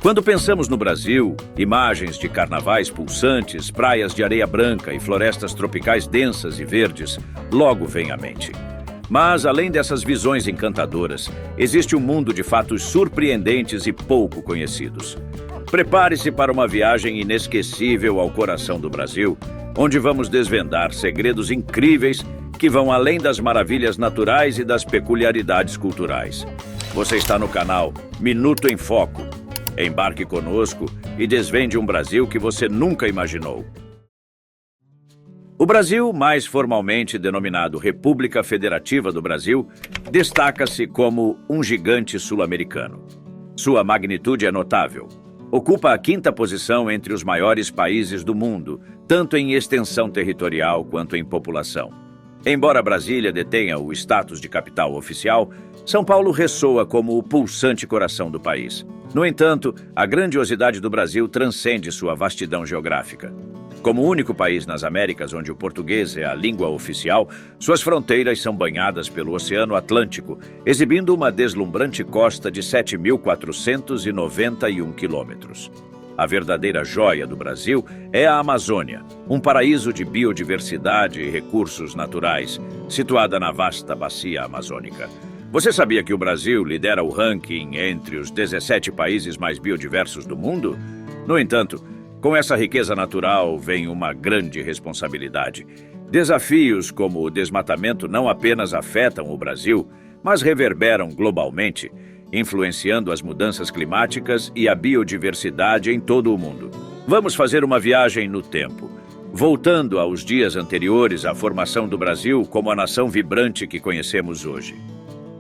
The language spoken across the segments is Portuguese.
Quando pensamos no Brasil, imagens de carnavais pulsantes, praias de areia branca e florestas tropicais densas e verdes logo vêm à mente. Mas, além dessas visões encantadoras, existe um mundo de fatos surpreendentes e pouco conhecidos. Prepare-se para uma viagem inesquecível ao coração do Brasil, onde vamos desvendar segredos incríveis que vão além das maravilhas naturais e das peculiaridades culturais. Você está no canal Minuto em Foco. Embarque conosco e desvende um Brasil que você nunca imaginou. O Brasil, mais formalmente denominado República Federativa do Brasil, destaca-se como um gigante sul-americano. Sua magnitude é notável. Ocupa a 5ª posição entre os maiores países do mundo, tanto em extensão territorial quanto em população. Embora Brasília detenha o status de capital oficial, São Paulo ressoa como o pulsante coração do país. No entanto, a grandiosidade do Brasil transcende sua vastidão geográfica. Como o único país nas Américas onde o português é a língua oficial, suas fronteiras são banhadas pelo Oceano Atlântico, exibindo uma deslumbrante costa de 7.491 quilômetros. A verdadeira joia do Brasil é a Amazônia, um paraíso de biodiversidade e recursos naturais, situada na vasta bacia amazônica. Você sabia que o Brasil lidera o ranking entre os 17 países mais biodiversos do mundo? No entanto, com essa riqueza natural vem uma grande responsabilidade. Desafios como o desmatamento não apenas afetam o Brasil, mas reverberam globalmente, influenciando as mudanças climáticas e a biodiversidade em todo o mundo. Vamos fazer uma viagem no tempo, voltando aos dias anteriores à formação do Brasil como a nação vibrante que conhecemos hoje.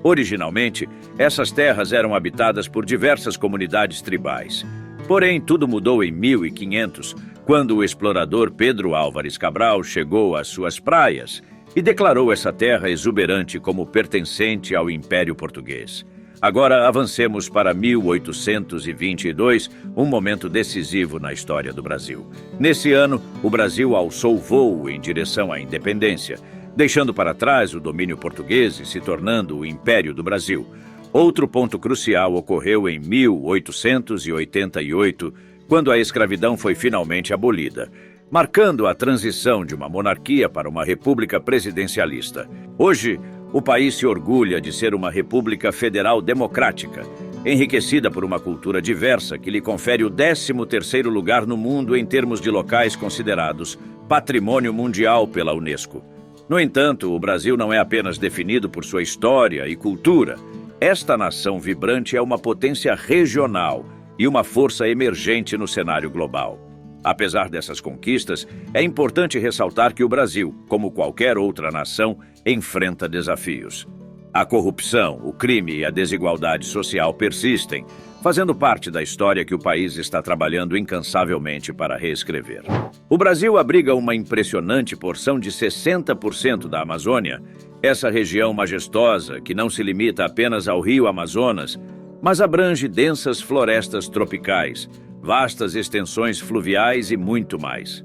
Originalmente, essas terras eram habitadas por diversas comunidades tribais. Porém, tudo mudou em 1500, quando o explorador Pedro Álvares Cabral chegou às suas praias e declarou essa terra exuberante como pertencente ao Império Português. Agora avancemos para 1822, um momento decisivo na história do Brasil. Nesse ano, o Brasil alçou voo em direção à independência, deixando para trás o domínio português e se tornando o Império do Brasil. Outro ponto crucial ocorreu em 1888, quando a escravidão foi finalmente abolida, marcando a transição de uma monarquia para uma república presidencialista. Hoje, o país se orgulha de ser uma república federal democrática, enriquecida por uma cultura diversa que lhe confere o 13º lugar no mundo em termos de locais considerados Patrimônio Mundial pela Unesco. No entanto, o Brasil não é apenas definido por sua história e cultura. Esta nação vibrante é uma potência regional e uma força emergente no cenário global. Apesar dessas conquistas, é importante ressaltar que o Brasil, como qualquer outra nação, enfrenta desafios. A corrupção, o crime e a desigualdade social persistem, fazendo parte da história que o país está trabalhando incansavelmente para reescrever. O Brasil abriga uma impressionante porção de 60% da Amazônia, essa região majestosa que não se limita apenas ao rio Amazonas, mas abrange densas florestas tropicais, vastas extensões fluviais e muito mais.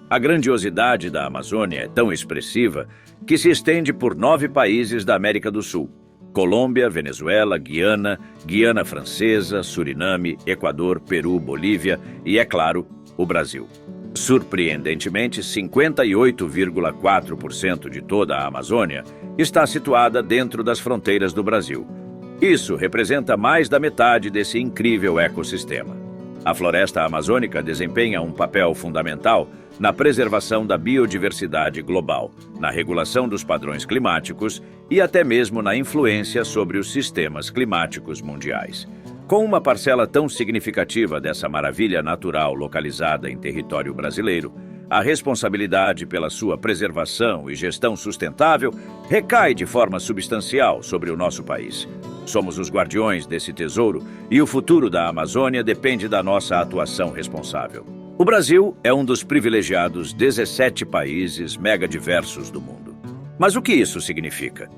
A grandiosidade da Amazônia é tão expressiva que se estende por 9 países da América do Sul: Colômbia, Venezuela, Guiana, Guiana Francesa, Suriname, Equador, Peru, Bolívia e, é claro, o Brasil. Surpreendentemente, 58,4% de toda a Amazônia está situada dentro das fronteiras do Brasil. Isso representa mais da metade desse incrível ecossistema. A floresta amazônica desempenha um papel fundamental na preservação da biodiversidade global, na regulação dos padrões climáticos e até mesmo na influência sobre os sistemas climáticos mundiais. Com uma parcela tão significativa dessa maravilha natural localizada em território brasileiro, a responsabilidade pela sua preservação e gestão sustentável recai de forma substancial sobre o nosso país. Somos os guardiões desse tesouro e o futuro da Amazônia depende da nossa atuação responsável. O Brasil é um dos privilegiados 17 países megadiversos do mundo. Mas o que isso significa?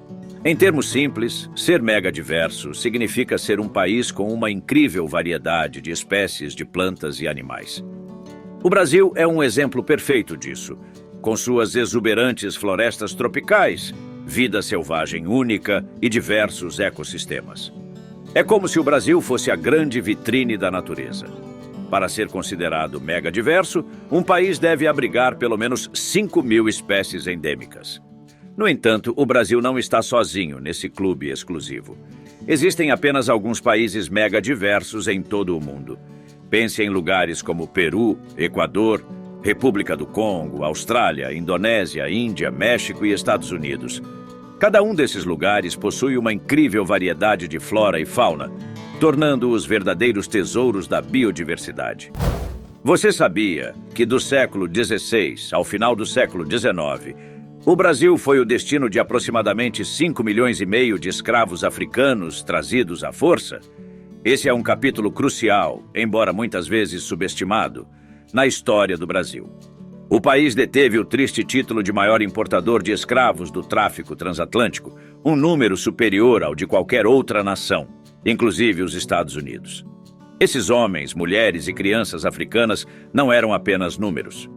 Em termos simples, ser megadiverso significa ser um país com uma incrível variedade de espécies de plantas e animais. O Brasil é um exemplo perfeito disso, com suas exuberantes florestas tropicais, vida selvagem única e diversos ecossistemas. É como se o Brasil fosse a grande vitrine da natureza. Para ser considerado megadiverso, um país deve abrigar pelo menos 5.000 espécies endêmicas. No entanto, o Brasil não está sozinho nesse clube exclusivo. Existem apenas alguns países megadiversos em todo o mundo. Pense em lugares como Peru, Equador, República do Congo, Austrália, Indonésia, Índia, México e Estados Unidos. Cada um desses lugares possui uma incrível variedade de flora e fauna, tornando-os verdadeiros tesouros da biodiversidade. Você sabia que do século XVI ao final do século XIX, o Brasil foi o destino de aproximadamente 5,5 milhões de escravos africanos trazidos à força? Esse é um capítulo crucial, embora muitas vezes subestimado, na história do Brasil. O país deteve o triste título de maior importador de escravos do tráfico transatlântico, um número superior ao de qualquer outra nação, inclusive os Estados Unidos. Esses homens, mulheres e crianças africanas não eram apenas números.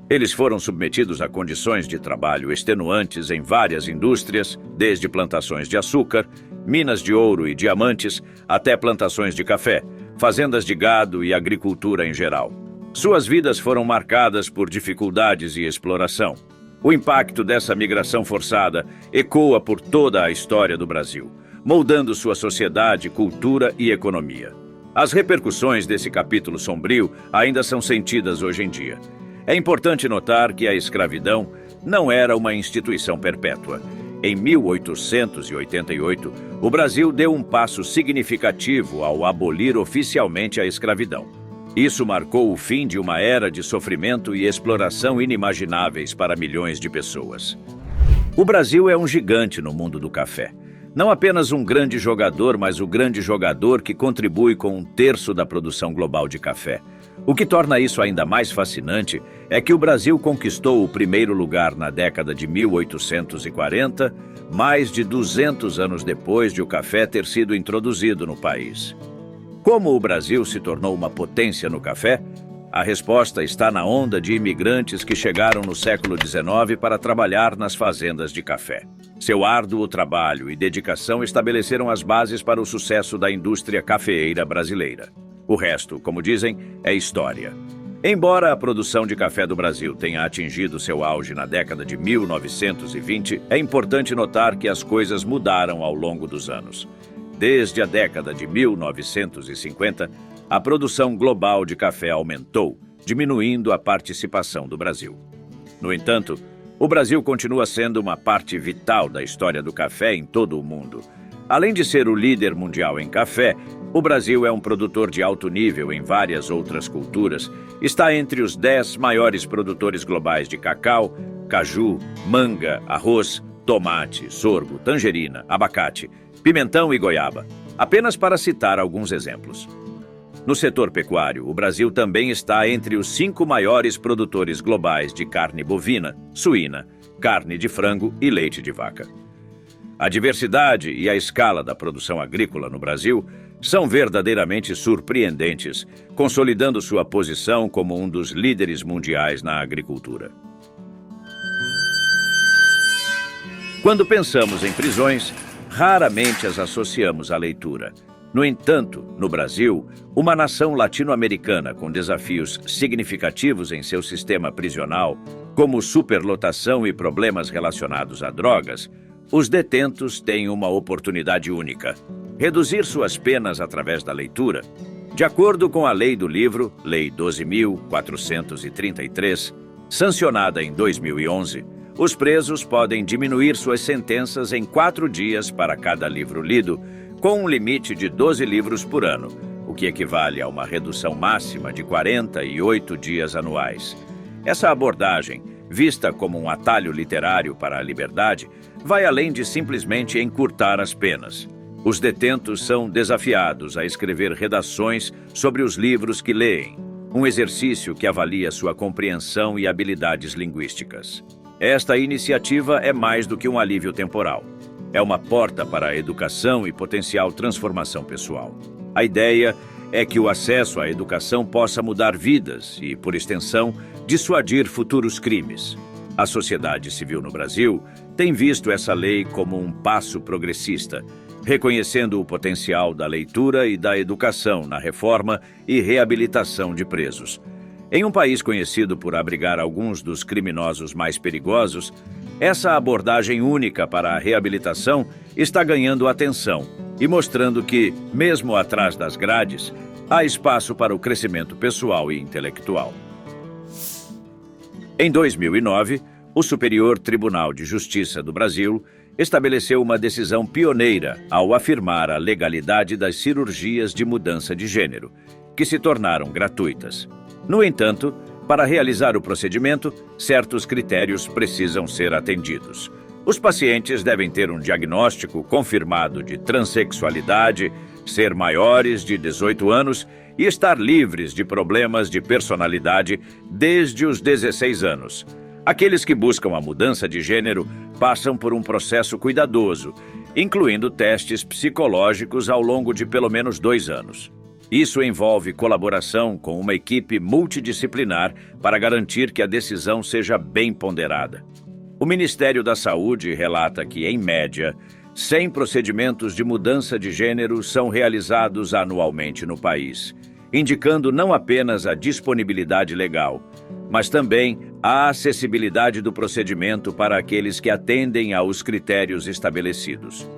Eles foram submetidos a condições de trabalho extenuantes em várias indústrias, desde plantações de açúcar, minas de ouro e diamantes, até plantações de café, fazendas de gado e agricultura em geral. Suas vidas foram marcadas por dificuldades e exploração. O impacto dessa migração forçada ecoa por toda a história do Brasil, moldando sua sociedade, cultura e economia. As repercussões desse capítulo sombrio ainda são sentidas hoje em dia. É importante notar que a escravidão não era uma instituição perpétua. Em 1888, o Brasil deu um passo significativo ao abolir oficialmente a escravidão. Isso marcou o fim de uma era de sofrimento e exploração inimagináveis para milhões de pessoas. O Brasil é um gigante no mundo do café. Não apenas um grande jogador, mas o grande jogador que contribui com 1/3 da produção global de café. O que torna isso ainda mais fascinante é que o Brasil conquistou o primeiro lugar na década de 1840, mais de 200 anos depois de o café ter sido introduzido no país. Como o Brasil se tornou uma potência no café? A resposta está na onda de imigrantes que chegaram no século XIX para trabalhar nas fazendas de café. Seu árduo trabalho e dedicação estabeleceram as bases para o sucesso da indústria cafeeira brasileira. O resto, como dizem, é história. Embora a produção de café do Brasil tenha atingido seu auge na década de 1920, é importante notar que as coisas mudaram ao longo dos anos. Desde a década de 1950, a produção global de café aumentou, diminuindo a participação do Brasil. No entanto, o Brasil continua sendo uma parte vital da história do café em todo o mundo. Além de ser o líder mundial em café, o Brasil é um produtor de alto nível em várias outras culturas. Está entre os 10 maiores produtores globais de cacau, caju, manga, arroz, tomate, sorgo, tangerina, abacate, pimentão e goiaba, apenas para citar alguns exemplos. No setor pecuário, o Brasil também está entre os 5 maiores produtores globais de carne bovina, suína, carne de frango e leite de vaca. A diversidade e a escala da produção agrícola no Brasil são verdadeiramente surpreendentes, consolidando sua posição como um dos líderes mundiais na agricultura. Quando pensamos em prisões, raramente as associamos à leitura. No entanto, no Brasil, uma nação latino-americana com desafios significativos em seu sistema prisional, como superlotação e problemas relacionados a drogas, os detentos têm uma oportunidade única: reduzir suas penas através da leitura. De acordo com a lei do livro, Lei 12.433, sancionada em 2011, os presos podem diminuir suas sentenças em 4 dias para cada livro lido, com um limite de 12 livros por ano, o que equivale a uma redução máxima de 48 dias anuais. Essa abordagem, vista como um atalho literário para a liberdade, vai além de simplesmente encurtar as penas. Os detentos são desafiados a escrever redações sobre os livros que leem, um exercício que avalia sua compreensão e habilidades linguísticas. Esta iniciativa é mais do que um alívio temporal. É uma porta para a educação e potencial transformação pessoal. A ideia é que o acesso à educação possa mudar vidas e, por extensão, dissuadir futuros crimes. A sociedade civil no Brasil tem visto essa lei como um passo progressista, reconhecendo o potencial da leitura e da educação na reforma e reabilitação de presos. Em um país conhecido por abrigar alguns dos criminosos mais perigosos, essa abordagem única para a reabilitação está ganhando atenção e mostrando que, mesmo atrás das grades, há espaço para o crescimento pessoal e intelectual. Em 2009, o Superior Tribunal de Justiça do Brasil estabeleceu uma decisão pioneira ao afirmar a legalidade das cirurgias de mudança de gênero, que se tornaram gratuitas. No entanto, para realizar o procedimento, certos critérios precisam ser atendidos. Os pacientes devem ter um diagnóstico confirmado de transexualidade, ser maiores de 18 anos e estar livres de problemas de personalidade desde os 16 anos. Aqueles que buscam a mudança de gênero passam por um processo cuidadoso, incluindo testes psicológicos ao longo de pelo menos 2 anos. Isso envolve colaboração com uma equipe multidisciplinar para garantir que a decisão seja bem ponderada. O Ministério da Saúde relata que, em média, 100 procedimentos de mudança de gênero são realizados anualmente no país, indicando não apenas a disponibilidade legal, mas também a acessibilidade do procedimento para aqueles que atendem aos critérios estabelecidos.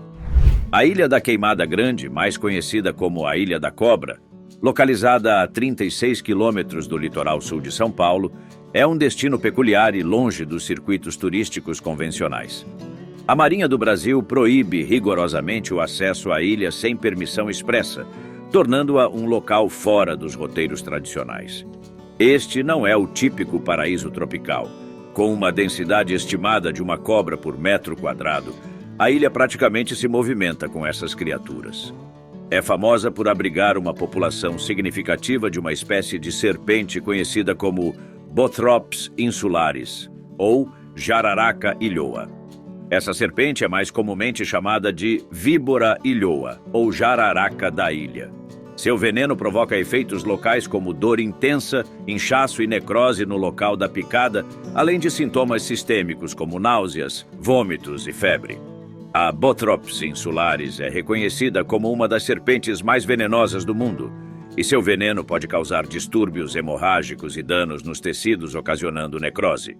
A Ilha da Queimada Grande, mais conhecida como a Ilha da Cobra, localizada a 36 quilômetros do litoral sul de São Paulo, é um destino peculiar e longe dos circuitos turísticos convencionais. A Marinha do Brasil proíbe rigorosamente o acesso à ilha sem permissão expressa, tornando-a um local fora dos roteiros tradicionais. Este não é o típico paraíso tropical. Com uma densidade estimada de uma cobra por metro quadrado, a ilha praticamente se movimenta com essas criaturas. É famosa por abrigar uma população significativa de uma espécie de serpente conhecida como Bothrops insularis, ou jararaca ilhoa. Essa serpente é mais comumente chamada de víbora ilhoa, ou jararaca da ilha. Seu veneno provoca efeitos locais como dor intensa, inchaço e necrose no local da picada, além de sintomas sistêmicos como náuseas, vômitos e febre. A Bothrops insularis é reconhecida como uma das serpentes mais venenosas do mundo, e seu veneno pode causar distúrbios hemorrágicos e danos nos tecidos, ocasionando necrose.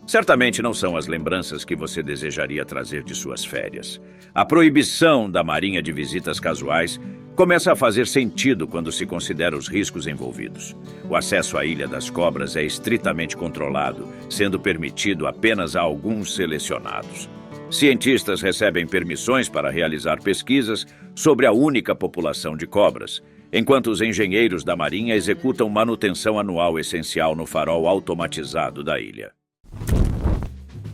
Certamente não são as lembranças que você desejaria trazer de suas férias. A proibição da Marinha de visitas casuais começa a fazer sentido quando se considera os riscos envolvidos. O acesso à Ilha das Cobras é estritamente controlado, sendo permitido apenas a alguns selecionados. Cientistas recebem permissões para realizar pesquisas sobre a única população de cobras, enquanto os engenheiros da Marinha executam manutenção anual essencial no farol automatizado da ilha.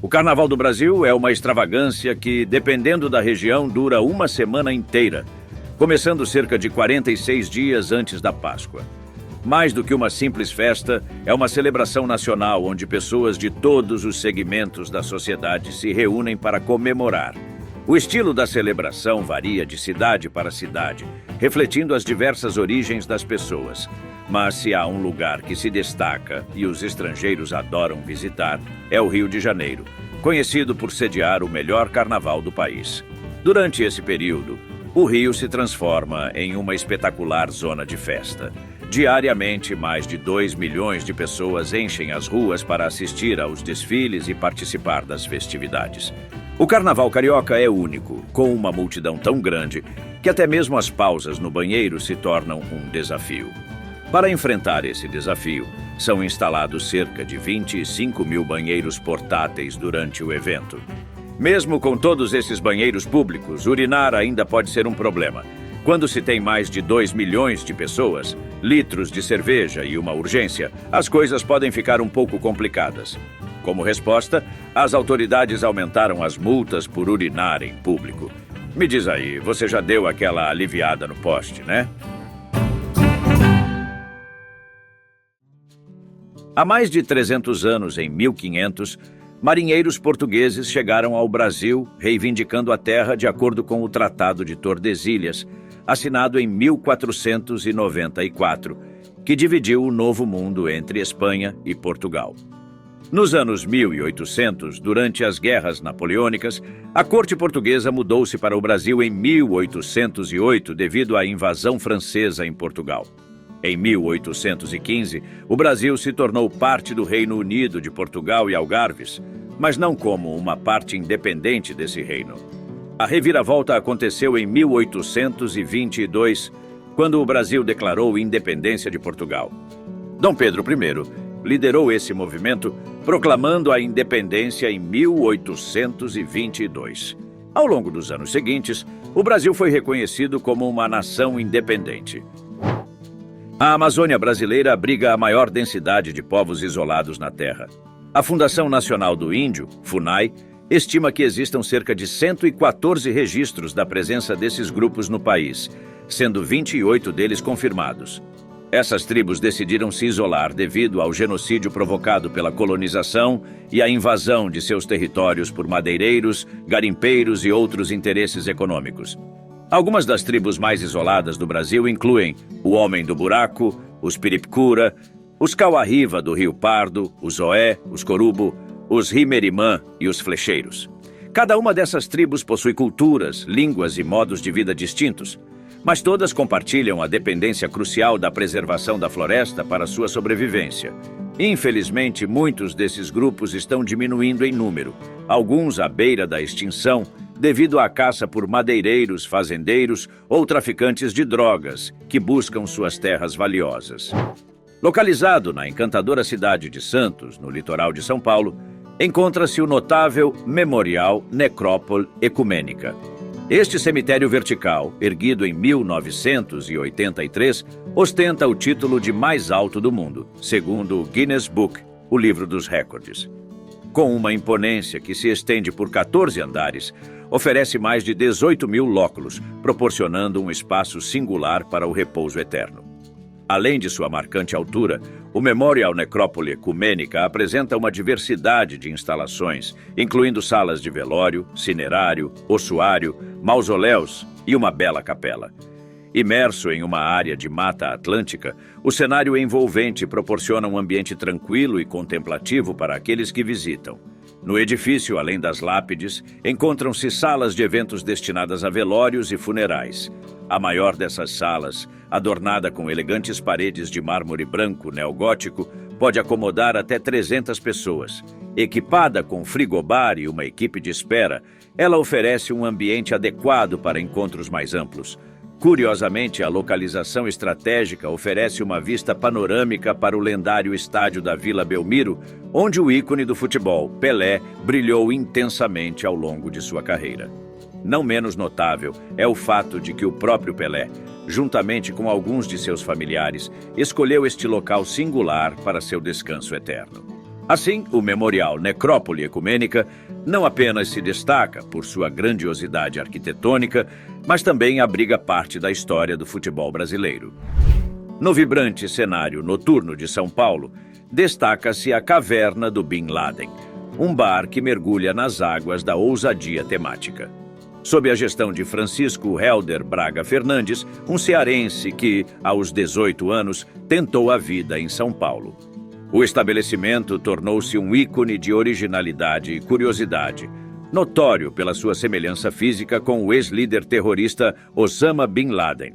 O Carnaval do Brasil é uma extravagância que, dependendo da região, dura uma semana inteira, começando cerca de 46 dias antes da Páscoa. Mais do que uma simples festa, é uma celebração nacional onde pessoas de todos os segmentos da sociedade se reúnem para comemorar. O estilo da celebração varia de cidade para cidade, refletindo as diversas origens das pessoas. Mas se há um lugar que se destaca e os estrangeiros adoram visitar, é o Rio de Janeiro, conhecido por sediar o melhor carnaval do país. Durante esse período, o Rio se transforma em uma espetacular zona de festa. Diariamente, mais de 2 milhões de pessoas enchem as ruas para assistir aos desfiles e participar das festividades. O Carnaval Carioca é único, com uma multidão tão grande que até mesmo as pausas no banheiro se tornam um desafio. Para enfrentar esse desafio, são instalados cerca de 25 mil banheiros portáteis durante o evento. Mesmo com todos esses banheiros públicos, urinar ainda pode ser um problema. Quando se tem mais de 2 milhões de pessoas, litros de cerveja e uma urgência, as coisas podem ficar um pouco complicadas. Como resposta, as autoridades aumentaram as multas por urinar em público. Me diz aí, você já deu aquela aliviada no poste, né? Há mais de 300 anos, em 1500, marinheiros portugueses chegaram ao Brasil reivindicando a terra de acordo com o Tratado de Tordesilhas, assinado em 1494, que dividiu o Novo Mundo entre Espanha e Portugal. Nos anos 1800, durante as guerras napoleônicas, a corte portuguesa mudou-se para o Brasil em 1808 devido à invasão francesa em Portugal. Em 1815, o Brasil se tornou parte do Reino Unido de Portugal e Algarves, mas não como uma parte independente desse reino. A reviravolta aconteceu em 1822, quando o Brasil declarou independência de Portugal. Dom Pedro I liderou esse movimento, proclamando a independência em 1822. Ao longo dos anos seguintes, o Brasil foi reconhecido como uma nação independente. A Amazônia brasileira abriga a maior densidade de povos isolados na Terra. A Fundação Nacional do Índio, FUNAI, estima que existam cerca de 114 registros da presença desses grupos no país, sendo 28 deles confirmados. Essas tribos decidiram se isolar devido ao genocídio provocado pela colonização e a invasão de seus territórios por madeireiros, garimpeiros e outros interesses econômicos. Algumas das tribos mais isoladas do Brasil incluem o Homem do Buraco, os Piripicura, os Cauarriva do Rio Pardo, os Oé, os Corubo, os Rimerimã e os Flecheiros. Cada uma dessas tribos possui culturas, línguas e modos de vida distintos, mas todas compartilham a dependência crucial da preservação da floresta para sua sobrevivência. Infelizmente, muitos desses grupos estão diminuindo em número, alguns à beira da extinção, devido à caça por madeireiros, fazendeiros ou traficantes de drogas que buscam suas terras valiosas. Localizado na encantadora cidade de Santos, no litoral de São Paulo, encontra-se o notável Memorial Necrópole Ecumênica. Este cemitério vertical, erguido em 1983, ostenta o título de mais alto do mundo, segundo o Guinness Book, o livro dos recordes. Com uma imponência que se estende por 14 andares, oferece mais de 18 mil lóculos, proporcionando um espaço singular para o repouso eterno. Além de sua marcante altura, o Memorial Necrópole Ecumênica apresenta uma diversidade de instalações, incluindo salas de velório, cinerário, ossuário, mausoléus e uma bela capela. Imerso em uma área de mata atlântica, o cenário envolvente proporciona um ambiente tranquilo e contemplativo para aqueles que visitam. No edifício, além das lápides, encontram-se salas de eventos destinadas a velórios e funerais. A maior dessas salas, adornada com elegantes paredes de mármore branco neogótico, pode acomodar até 300 pessoas. Equipada com frigobar e uma equipe de espera, ela oferece um ambiente adequado para encontros mais amplos. Curiosamente, a localização estratégica oferece uma vista panorâmica para o lendário estádio da Vila Belmiro, onde o ícone do futebol, Pelé, brilhou intensamente ao longo de sua carreira. Não menos notável é o fato de que o próprio Pelé, juntamente com alguns de seus familiares, escolheu este local singular para seu descanso eterno. Assim, o Memorial Necrópole Ecumênica não apenas se destaca por sua grandiosidade arquitetônica, mas também abriga parte da história do futebol brasileiro. No vibrante cenário noturno de São Paulo, destaca-se a Caverna do Bin Laden, um bar que mergulha nas águas da ousadia temática. Sob a gestão de Francisco Helder Braga Fernandes, um cearense que, aos 18 anos, tentou a vida em São Paulo. O estabelecimento tornou-se um ícone de originalidade e curiosidade, notório pela sua semelhança física com o ex-líder terrorista Osama Bin Laden.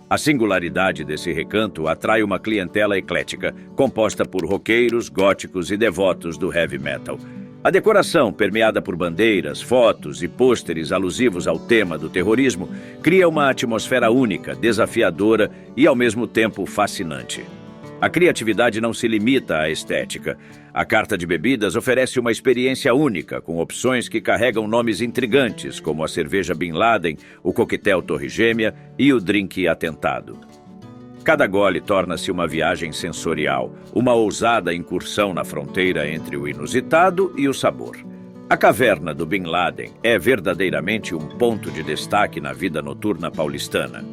A singularidade desse recanto atrai uma clientela eclética, composta por roqueiros, góticos e devotos do heavy metal. A decoração, permeada por bandeiras, fotos e pôsteres alusivos ao tema do terrorismo, cria uma atmosfera única, desafiadora e, ao mesmo tempo, fascinante. A criatividade não se limita à estética. A carta de bebidas oferece uma experiência única, com opções que carregam nomes intrigantes, como a cerveja Bin Laden, o coquetel Torre Gêmea e o drink Atentado. Cada gole torna-se uma viagem sensorial, uma ousada incursão na fronteira entre o inusitado e o sabor. A Caverna do Bin Laden é verdadeiramente um ponto de destaque na vida noturna paulistana.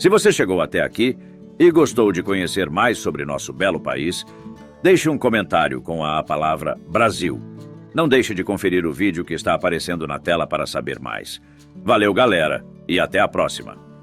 Se você chegou até aqui e gostou de conhecer mais sobre nosso belo país, deixe um comentário com a palavra Brasil. Não deixe de conferir o vídeo que está aparecendo na tela para saber mais. Valeu, galera, e até a próxima!